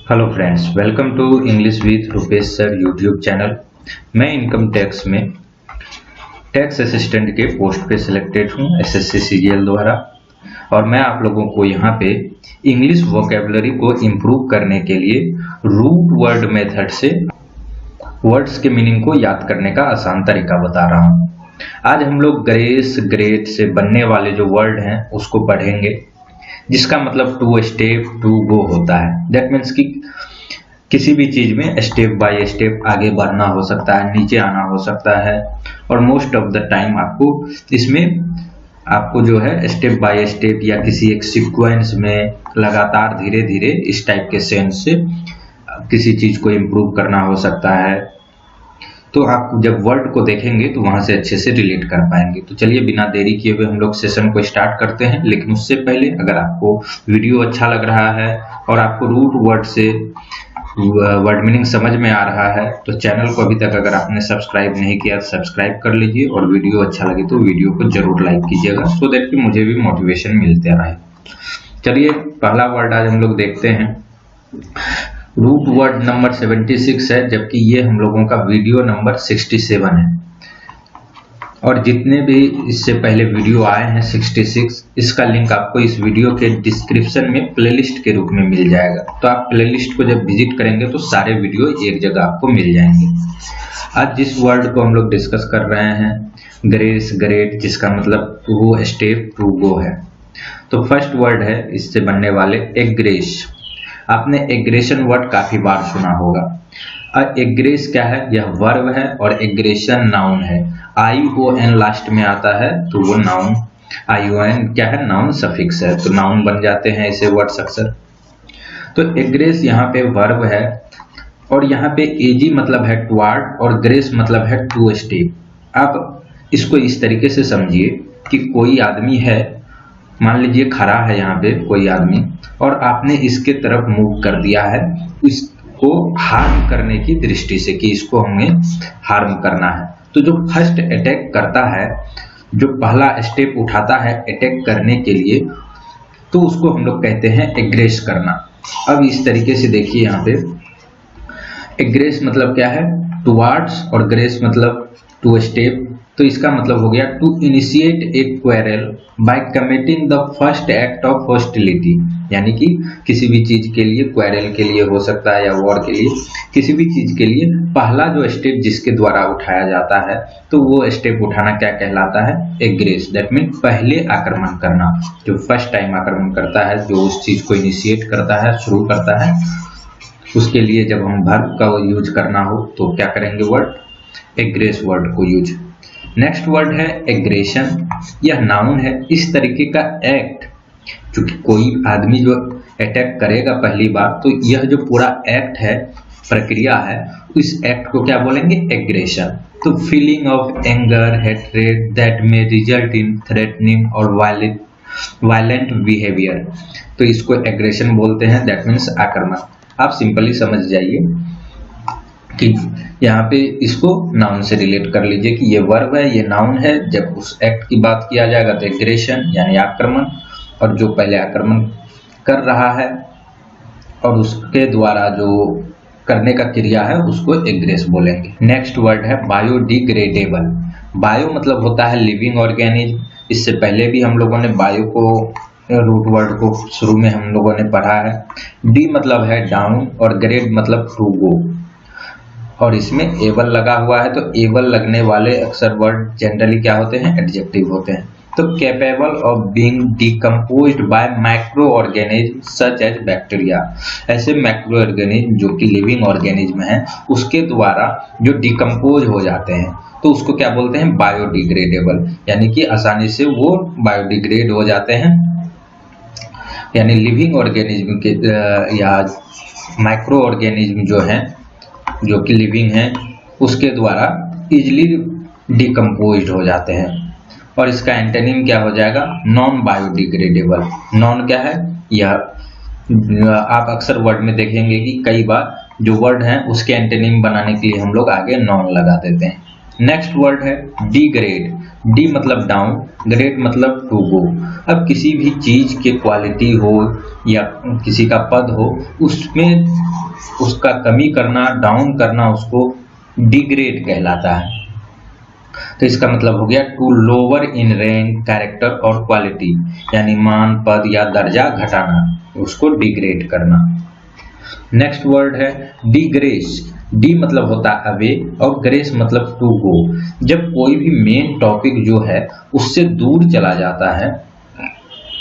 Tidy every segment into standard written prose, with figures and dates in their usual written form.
Hello friends, welcome to English with Rupesh sir YouTube channel. मैं income tax में tax assistant के post पे selected हूँ एसएससी सीजीएल द्वारा, और मैं आप लोगों को यहाँ पे इंग्लिश वोकेबलरी को इम्प्रूव करने के लिए रूट वर्ड मेथड से वर्ड्स के मीनिंग को याद करने का आसान तरीका बता रहा हूँ। आज हम लोग ग्रेस ग्रेट से बनने वाले जो वर्ड हैं उसको पढ़ेंगे, जिसका मतलब टू स्टेप टू गो होता है। दैट मीन्स कि किसी भी चीज में स्टेप बाय स्टेप आगे बढ़ना हो सकता है, नीचे आना हो सकता है, और मोस्ट ऑफ द टाइम आपको जो है स्टेप बाय स्टेप या किसी एक सीक्वेंस में लगातार धीरे धीरे इस टाइप के सेंस से किसी चीज को इम्प्रूव करना हो सकता है। तो आप जब वर्ड को देखेंगे तो वहां से अच्छे से रिलेट कर पाएंगे। तो चलिए बिना देरी किए हुए हम लोग सेशन को स्टार्ट करते हैं। लेकिन उससे पहले अगर आपको वीडियो अच्छा लग रहा है और आपको रूट वर्ड से वर्ड मीनिंग समझ में आ रहा है तो चैनल को अभी तक अगर आपने सब्सक्राइब नहीं किया तो सब्सक्राइब कर लीजिए, और वीडियो अच्छा लगे तो वीडियो को जरूर लाइक कीजिएगा, सो दैट कि मुझे भी मोटिवेशन मिलते रहे। चलिए पहला वर्ड आज हम लोग देखते हैं। रूट वर्ड नंबर 76 है, जबकि ये हम लोगों का वीडियो नंबर 67 है। और जितने भी इससे पहले वीडियो आए हैं 66, इसका लिंक आपको इस वीडियो के डिस्क्रिप्शन में प्लेलिस्ट के रूप में मिल जाएगा। तो आप प्लेलिस्ट को जब विजिट करेंगे तो सारे वीडियो एक जगह आपको मिल जाएंगे। आज जिस वर्ड को हम लोग डिस्कस कर रहे हैं, ग्रेस ग्रेट, जिसका मतलब टू स्टेप टू गो है। तो फर्स्ट वर्ड है इससे बनने वाले एग्रेस। आपने एग्रेशन वर्ड काफी बार सुना होगा। एग्रेस क्या है? यह वर्ब है, और एग्रेशन नाउन है। ION लास्ट में आता है तो वो नाउन, ION क्या है? नाउन सफिक्स है, तो नाउन बन जाते हैं इसे वर्ड स्ट्रक्चर। तो एग्रेस यहाँ पे वर्ब है, और यहाँ पे एजी मतलब है टुवार्ड, और ग्रेस मतलब है टू स्टेप। आप इसको इस तरीके से समझिए कि कोई आदमी है, मान लीजिए खड़ा है यहाँ पे कोई आदमी, और आपने इसके तरफ मूव कर दिया है इसको हार्म करने की दृष्टि से, कि इसको हमें हार्म करना है। तो जो फर्स्ट अटैक करता है, जो पहला स्टेप उठाता है अटैक करने के लिए, तो उसको हम लोग कहते हैं एग्रेस करना। अब इस तरीके से देखिए यहाँ पे एग्रेस मतलब क्या है? टुवार्ड्स, और ग्रेस मतलब टू स्टेप। तो इसका मतलब हो गया to initiate a quarrel by committing the first act of hostility. यानी कि किसी भी चीज के लिए, क्वेरल के लिए हो सकता है या वॉर के लिए, किसी भी चीज के लिए पहला जो स्टेप जिसके द्वारा उठाया जाता है, तो वो स्टेप उठाना क्या कहलाता है? एग्रेस। दैट मीन पहले आक्रमण करना, जो फर्स्ट टाइम आक्रमण करता है, जो उस चीज को इनिशिएट करता है, शुरू करता है, उसके लिए जब हम वर्ब का यूज करना हो तो क्या करेंगे? वर्ड एग्रेस वर्ड को यूज। नेक्स्ट वर्ड है एग्रेशन। यह नाउन है। इस तरीके का एक्ट, क्योंकि कोई आदमी जो अटैक करेगा पहली बार, तो यह जो पूरा एक्ट है, प्रक्रिया है, इस एक्ट को क्या बोलेंगे? एग्रेशन। तो feeling of anger, hatred that may result in threatening और वायलेंट बिहेवियर, तो इसको एग्रेशन बोलते हैं। दैट मीन्स आक्रमण। आप सिंपली समझ जाइए कि यहाँ पे इसको नाउन से रिलेट कर लीजिए कि ये वर्ब है, ये नाउन है। जब उस एक्ट की बात किया जाएगा तो एग्रेशन यानी आक्रमण, और जो पहले आक्रमण कर रहा है और उसके द्वारा जो करने का क्रिया है उसको एग्रेस बोलेंगे। नेक्स्ट वर्ड है बायोडिग्रेडेबल। बायो मतलब होता है लिविंग ऑर्गेनिज्म। इससे पहले भी हम लोगों ने बायो को, रूट वर्ड को शुरू में हम लोगों ने पढ़ा है। डी मतलब है डाउन, और ग्रेड मतलब टू गो, और इसमें एबल लगा हुआ है। तो एबल लगने वाले अक्सर वर्ड जनरली क्या होते हैं? एडजेक्टिव होते हैं। तो capable of being decomposed by micro organism such as bacteria. ऐसे माइक्रो ऑर्गेनिज्म जो कि लिविंग ऑर्गेनिज्म है, उसके द्वारा जो डिकम्पोज हो जाते हैं, तो उसको क्या बोलते हैं? बायोडिग्रेडेबल। यानी कि आसानी से वो बायोडिग्रेड हो जाते हैं, यानी लिविंग ऑर्गेनिज्म के या माइक्रो ऑर्गेनिज्म जो है, जो कि लिविंग है, उसके द्वारा इजिली डिकम्पोज्ड हो जाते हैं। और इसका एंटोनिम क्या हो जाएगा? Non biodegradable. नॉन क्या है? यह आप अक्सर वर्ड में देखेंगे कि कई बार जो वर्ड है उसके एंटोनिम बनाने के लिए हम लोग आगे नॉन लगा देते हैं। नेक्स्ट वर्ड है डिग्रेड। डी मतलब डाउन, ग्रेड मतलब टू गो। अब किसी भी चीज के क्वालिटी हो या किसी का पद हो, उसमें उसका कमी करना, डाउन करना, उसको डिग्रेड कहलाता है। तो इसका मतलब हो गया to lower in rank, character और क्वालिटी, यानी मान, पद या दर्जा घटाना, उसको डिग्रेड करना। नेक्स्ट वर्ड है डिग्रेस। डी मतलब होता है अवे और ग्रेस मतलब टू गो। जब कोई भी मेन टॉपिक जो है उससे दूर चला जाता है,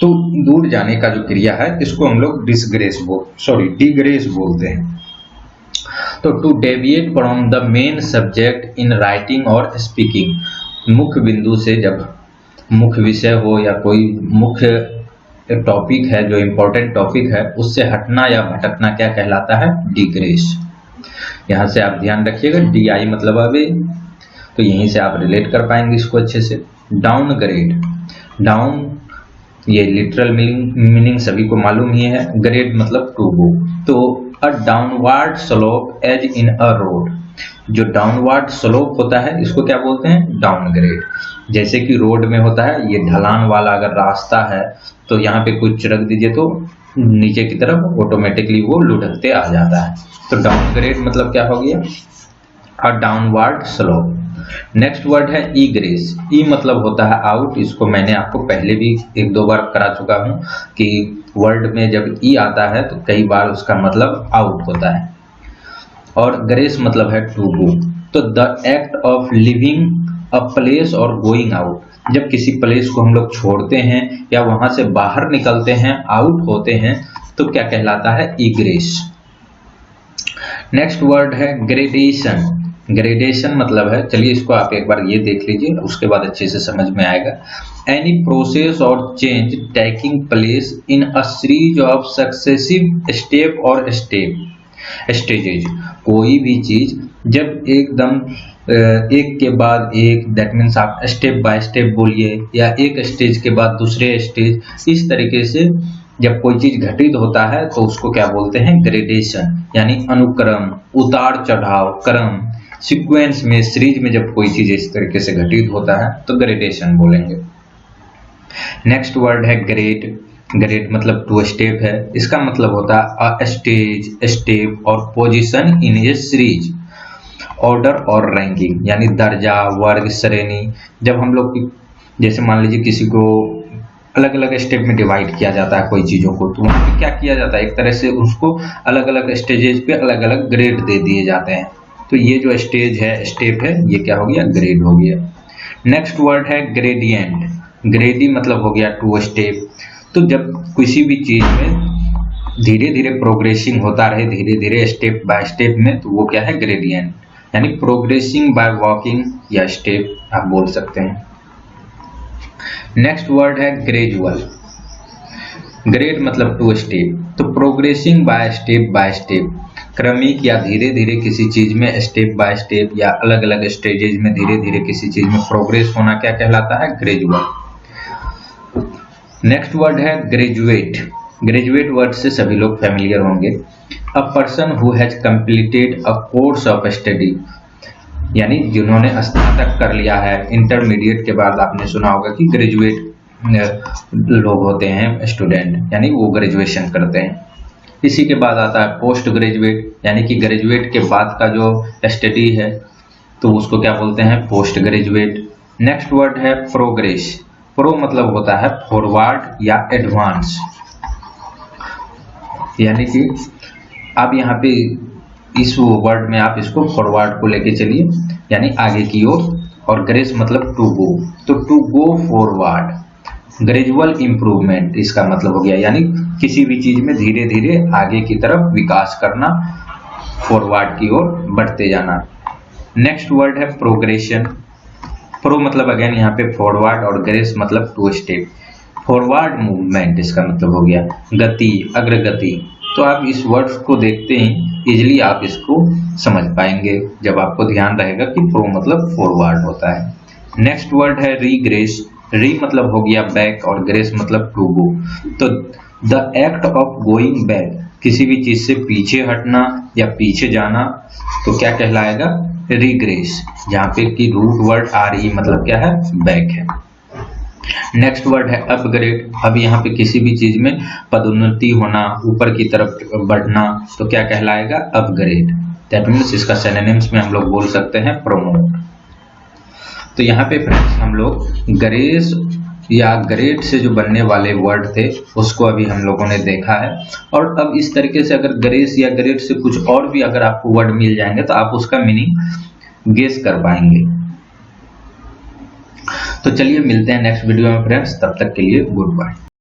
तो दूर जाने का जो क्रिया है इसको हम लोग डिग्रेस बोलते हैं। तो to deviate from the main subject in writing और स्पीकिंग, मुख्य बिंदु से, जब मुख्य विषय हो या कोई मुख्य टॉपिक है जो इम्पोर्टेंट टॉपिक है, उससे हटना या भटकना क्या कहलाता है? डिग्रेस। यहाँ से आप ध्यान रखिएगा, डी आई मतलब अवे, तो यहीं से आप रिलेट कर पाएंगे इसको अच्छे से। डाउन ग्रेड, डाउन ये लिटरल मीनिंग सभी को मालूम ही है, ग्रेड मतलब टू गो। तो a downward slope as in a road, जो डाउनवर्ड स्लोप होता है इसको क्या बोलते हैं? डाउनग्रेड। जैसे कि रोड में होता है, ये ढलान वाला अगर रास्ता है तो यहाँ पे कुछ रख दीजिए तो नीचे की तरफ ऑटोमेटिकली वो लुढ़कते आ जाता है। तो डाउनग्रेड मतलब क्या हो गया? अ डाउनवर्ड स्लोप। नेक्स्ट वर्ड है ईग्रेस। ई मतलब होता है आउट, इसको मैंने आपको पहले भी एक दो बार करा चुका हूँ कि वर्ड में जब ई आता है तो कई बार उसका मतलब आउट होता है। और ग्रेस मतलब है टू गो। तो the act of living a place और गोइंग आउट, जब किसी प्लेस को हम लोग छोड़ते हैं या वहां से बाहर निकलते हैं, आउट होते हैं, तो क्या कहलाता है? ईग्रेस। नेक्स्ट वर्ड है ग्रेडेशन। ग्रेडेशन मतलब है, चलिए इसको आप एक बार ये देख लीजिए, उसके बाद अच्छे से समझ में आएगा। एनी प्रोसेस और change taking place in a series of successive step और स्टेजेज, कोई भी चीज जब एकदम एक के बाद एक, दैट मीन्स आप स्टेप बाय स्टेप बोलिए, या एक स्टेज के बाद दूसरे स्टेज, इस तरीके से जब कोई चीज घटित होता है तो उसको क्या बोलते हैं? ग्रेडेशन, यानी अनुक्रम, उतार चढ़ाव, क्रम, सीक्वेंस में, सीरीज में जब कोई चीज इस तरीके से घटित होता है तो ग्रेडेशन बोलेंगे। नेक्स्ट वर्ड है ग्रेड। ग्रेड मतलब टू स्टेप है, इसका मतलब होता है अ स्टेज, स्टेप और position in A series, order और रैंकिंग, यानी दर्जा, वर्ग, श्रेणी। जब हम लोग जैसे मान लीजिए किसी को अलग अलग स्टेप में डिवाइड किया जाता है कोई चीजों को, तो वहाँ पे क्या किया जाता है? एक तरह से उसको अलग अलग स्टेजेस पे अलग अलग ग्रेड दे दिए जाते हैं। तो ये जो स्टेज है, स्टेप है, ये क्या हो गया? ग्रेड हो गया। नेक्स्ट वर्ड है ग्रेडियंट। ग्रेडी मतलब हो गया टू स्टेप। तो जब किसी भी चीज में धीरे धीरे प्रोग्रेसिंग होता रहे, धीरे धीरे स्टेप बाय स्टेप में, तो वो क्या है? ग्रेडियंट, यानी प्रोग्रेसिंग बाय वॉकिंग या स्टेप आप बोल सकते हैं। नेक्स्ट वर्ड है ग्रेजुअल। ग्रेड मतलब टू स्टेप, तो प्रोग्रेसिंग बाय स्टेप, क्रमिक या धीरे धीरे किसी चीज में स्टेप बाय स्टेप या अलग अलग स्टेजेज में धीरे धीरे किसी चीज में प्रोग्रेस होना क्या कहलाता है? ग्रेजुअल। नेक्स्ट वर्ड है ग्रेजुएट। ग्रेजुएट वर्ड से सभी लोग फैमिलियर होंगे। A person who has completed a course of study, यानी जिन्होंने स्नातक कर लिया है। इंटरमीडिएट के बाद आपने सुना होगा कि ग्रेजुएट लोग होते हैं, स्टूडेंट, यानी वो ग्रेजुएशन करते हैं। इसी के बाद आता है पोस्ट ग्रेजुएट, यानी कि ग्रेजुएट के बाद का जो स्टडी है तो उसको क्या बोलते हैं? Post graduate. नेक्स्ट वर्ड है प्रोग्रेस। प्रो मतलब होता है फॉरवर्ड या एडवांस, यानी कि आप यहाँ पे इस वर्ड में आप इसको फॉरवर्ड को लेके चलिए, यानी आगे की ओर, और ग्रेस मतलब टू गो, तो to go forward. Gradual improvement इसका मतलब हो गया, यानी किसी भी चीज में धीरे धीरे आगे की तरफ विकास करना, फॉरवर्ड की ओर बढ़ते जाना। नेक्स्ट वर्ड है प्रोग्रेशन। प्रो मतलब अगेन यहाँ पे फॉरवर्ड और ग्रेस मतलब टू स्टेप। फॉरवर्ड मूवमेंट इसका मतलब हो गया गति, अग्रगति। तो आप इस वर्ड को देखते ही इजिली आप इसको समझ पाएंगे जब आपको ध्यान रहेगा कि प्रो मतलब फॉरवर्ड होता है। नेक्स्ट वर्ड है रीग्रेस। री मतलब हो गया बैक और ग्रेस मतलब टू गो। तो the act of going back, किसी भी चीज से पीछे हटना या पीछे जाना, तो क्या कहलाएगा? रीग्रेस, जहाँ पे कि रूट वर्ड आर ई मतलब क्या है? बैक है। नेक्स्ट वर्ड है अपग्रेड। अब यहाँ पे किसी भी चीज में पदोन्नति होना, ऊपर की तरफ बढ़ना, तो क्या कहलाएगा? अपग्रेड। दैट मीन्स इसका सिनोनिम्स में हम लोग बोल सकते हैं प्रमोट। तो यहाँ पे फ्रेंड्स हम लोग ग्रेस या ग्रेड से जो बनने वाले वर्ड थे उसको अभी हम लोगों ने देखा है। और अब इस तरीके से अगर ग्रेस या ग्रेड से कुछ और भी अगर आपको वर्ड मिल जाएंगे तो आप उसका मीनिंग गेस कर पाएंगे। तो चलिए मिलते हैं नेक्स्ट वीडियो में फ्रेंड्स, तब तक के लिए गुड बाय।